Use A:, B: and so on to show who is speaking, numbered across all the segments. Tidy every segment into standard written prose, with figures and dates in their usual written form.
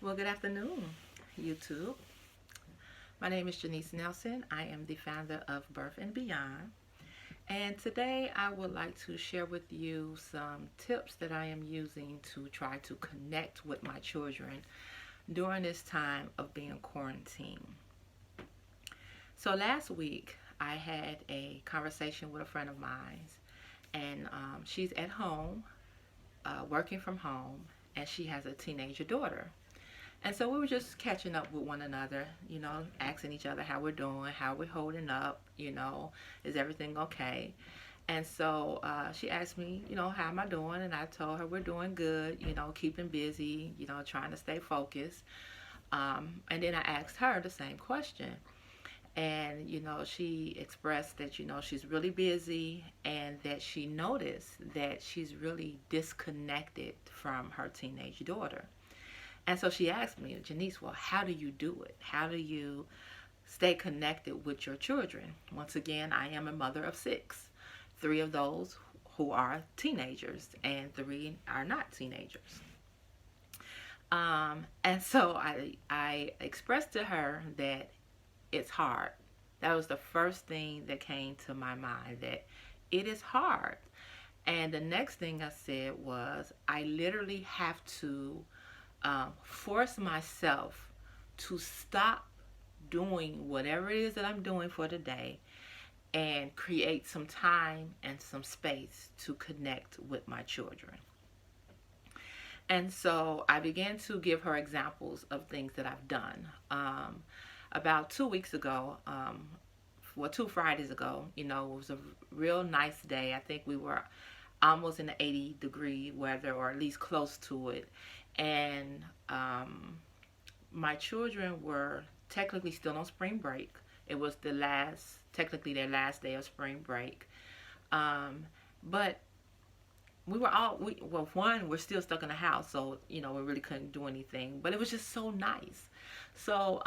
A: Well, good afternoon, YouTube. My name is Janice Nelson. I am the founder of Birth and Beyond. And today I would like to share with you some tips that I am using to try to connect with my children during this time of being quarantined. So last week I had a conversation with a friend of mine, and she's at home, working from home, and she has a teenager daughter. And so we were just catching up with one another, asking each other how we're doing, how we're holding up, is everything okay? And so she asked me, how am I doing? And I told her we're doing good, keeping busy, trying to stay focused. And then I asked her the same question. And, she expressed that, she's really busy and that she noticed that she's really disconnected from her teenage daughter. And so she asked me, Janice, well, how do you do it? How do you stay connected with your children? Once again, I am a mother of six, three of those who are teenagers, and three are not teenagers. And so I expressed to her that it's hard. That was the first thing that came to my mind, that it is hard. And the next thing I said was, I literally have to force myself to stop doing whatever it is that I'm doing for the day and create some time and some space to connect with my children. And so I began to give her examples of things that I've done. About 2 weeks ago, well, 2 Fridays ago, it was a real nice day. I think we were almost in the 80-degree weather, or at least close to it. And my children were technically still on spring break. It was technically their last day of spring break. But we're still stuck in the house, so we really couldn't do anything. But it was just so nice. So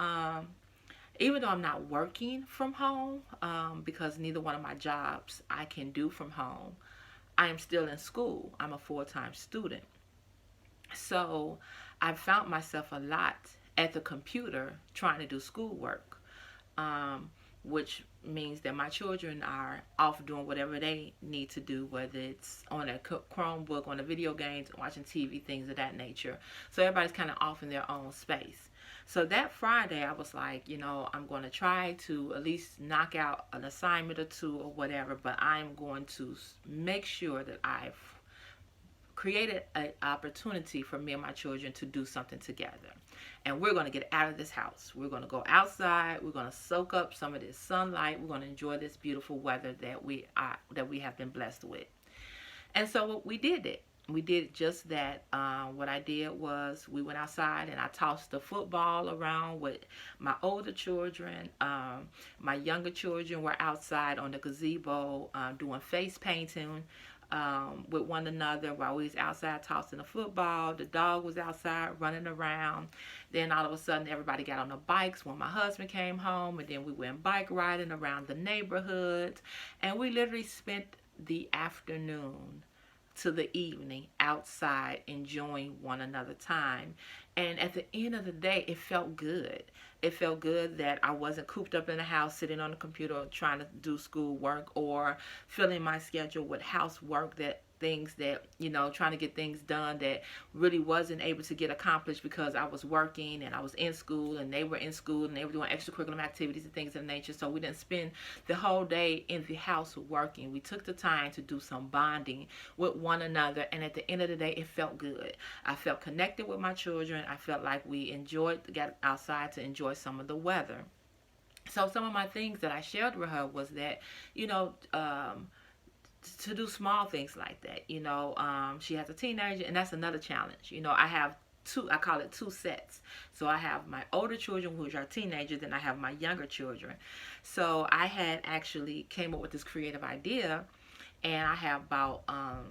A: even though I'm not working from home, because neither one of my jobs I can do from home, I am still in school. I'm a full-time student. So I found myself a lot at the computer trying to do schoolwork, which means that my children are off doing whatever they need to do, whether it's on a Chromebook, on the video games, watching TV, things of that nature. So everybody's kind of off in their own space. So that Friday, I was like, I'm going to try to at least knock out an assignment or two or whatever, but I'm going to make sure that I've created an opportunity for me and my children to do something together. And we're going to get out of this house. We're going to go outside. We're going to soak up some of this sunlight. We're going to enjoy this beautiful weather that we have been blessed with. And so we did it. We did just that. What I did was we went outside and I tossed the football around with my older children. My younger children were outside on the gazebo doing face painting with one another while we was outside tossing the football. The dog was outside running around. Then all of a sudden everybody got on the bikes when my husband came home, and then we went bike riding around the neighborhood, and we literally spent the afternoon to the evening outside enjoying one another time. And at the end of the day, it felt good. It felt good that I wasn't cooped up in the house sitting on the computer trying to do school work, or filling my schedule with housework, that things that trying to get things done that really wasn't able to get accomplished because I was working and I was in school and they were in school and they were doing extracurricular activities and things of that nature. So we didn't spend the whole day in the house working. We took the time to do some bonding with one another, and at the end of the day, it felt good. I felt connected with my children. I felt like we got outside to enjoy some of the weather. So some of my things that I shared with her was that to do small things like that. She has a teenager, and that's another challenge. I have I call it two sets. So I have my older children, which are teenagers, and I have my younger children. So I had actually came up with this creative idea, and I have bought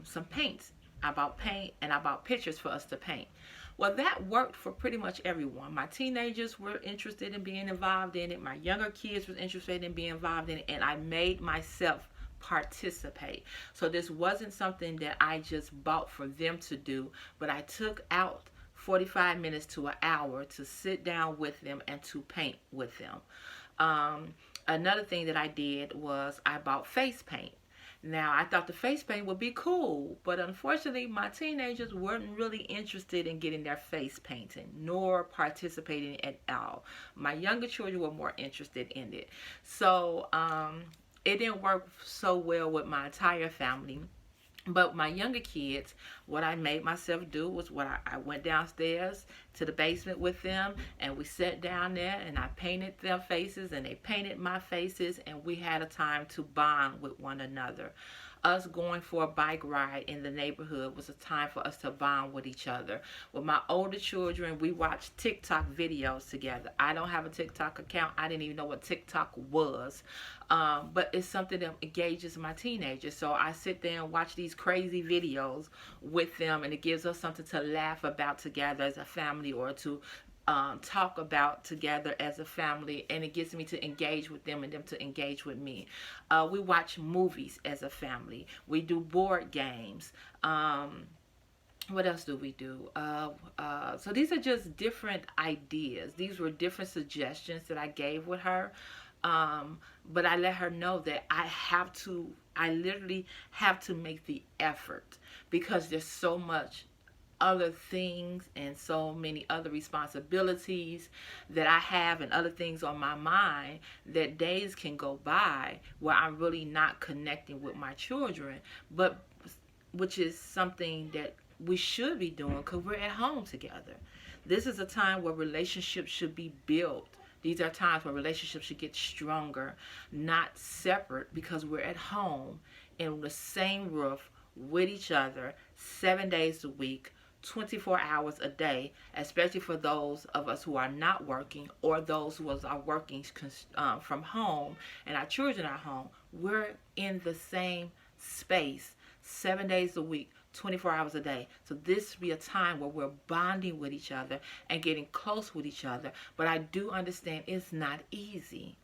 A: some paints. I bought paint and I bought pictures for us to paint. Well, that worked for pretty much everyone. My teenagers were interested in being involved in it. My younger kids were interested in being involved in it, and I made myself participate. So this wasn't something that I just bought for them to do, but I took out 45 minutes to an hour to sit down with them and to paint with them. Another thing that I did was I bought face paint. Now, I thought the face paint would be cool, but unfortunately, my teenagers weren't really interested in getting their face painted, nor participating at all. My younger children were more interested in it. So, it didn't work so well with my entire family. But my younger kids, what I made myself do was I went downstairs to the basement with them, and we sat down there and I painted their faces and they painted my faces, and we had a time to bond with one another. Us going for a bike ride in the neighborhood was a time for us to bond with each other. With my older children, we watched TikTok videos together. I don't have a TikTok account. I didn't even know what TikTok was. But it's something that engages my teenagers. So I sit there and watch these crazy videos with them, and it gives us something to laugh about together as a family, or to talk about together as a family, and it gets me to engage with them and them to engage with me. We watch movies as a family. We do board games. What else do we do? So these are just different ideas. These were different suggestions that I gave with her. But I let her know that I literally have to make the effort, because there's so much other things and so many other responsibilities that I have, and other things on my mind, that days can go by where I'm really not connecting with my children, but which is something that we should be doing, because we're at home together. This is a time where relationships should be built. These are times where relationships should get stronger, not separate, because we're at home in the same roof with each other 7 days a week, 24 hours a day, especially for those of us who are not working, or those who are working from home and our children are home. We're in the same space 7 days a week, 24 hours a day. So this will be a time where we're bonding with each other and getting close with each other. But I do understand it's not easy.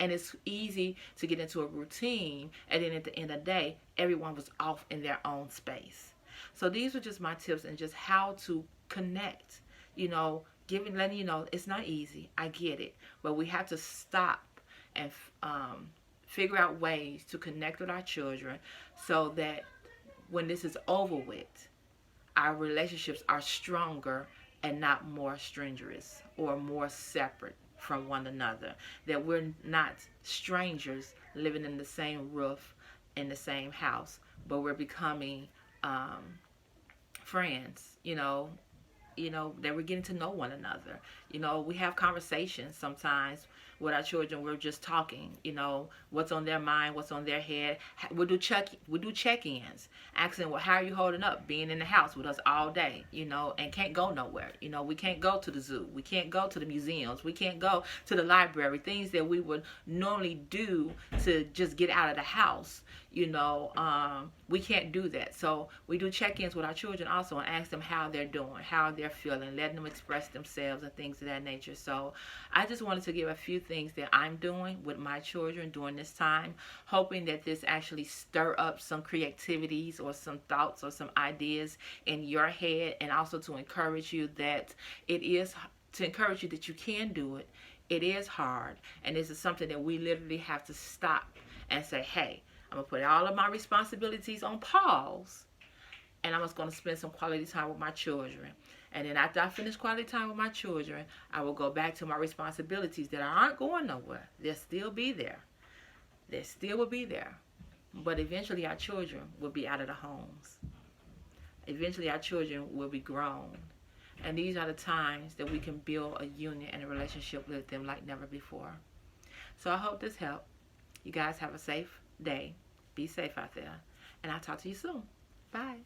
A: And it's easy to get into a routine, and then at the end of the day, everyone was off in their own space. So these are just my tips and just how to connect. Letting you know it's not easy. I get it. But we have to stop and figure out ways to connect with our children, so that when this is over with, our relationships are stronger and not more strenuous or more separate from one another. That we're not strangers living in the same roof, in the same house, but we're becoming friends, that we're getting to know one another. We have conversations sometimes with our children. We're just talking, what's on their mind, what's on their head. We do check-ins, asking, well, how are you holding up being in the house with us all day, and can't go nowhere. We can't go to the zoo. We can't go to the museums. We can't go to the library, things that we would normally do to just get out of the house. We can't do that. So we do check-ins with our children also, and ask them how they're doing, how they're feeling, letting them express themselves and things of that nature. So I just wanted to give a few things that I'm doing with my children during this time, hoping that this actually stir up some creativities or some thoughts or some ideas in your head, and also to encourage you that you can do it. It is hard, and this is something that we literally have to stop and say, hey, I'm going to put all of my responsibilities on pause, and I'm just going to spend some quality time with my children. And then after I finish quality time with my children, I will go back to my responsibilities that aren't going nowhere. They'll still be there. They still will be there. But eventually our children will be out of the homes. Eventually our children will be grown. And these are the times that we can build a union and a relationship with them like never before. So I hope this helped. You guys have a safe day. Be safe out there. And I'll talk to you soon. Bye.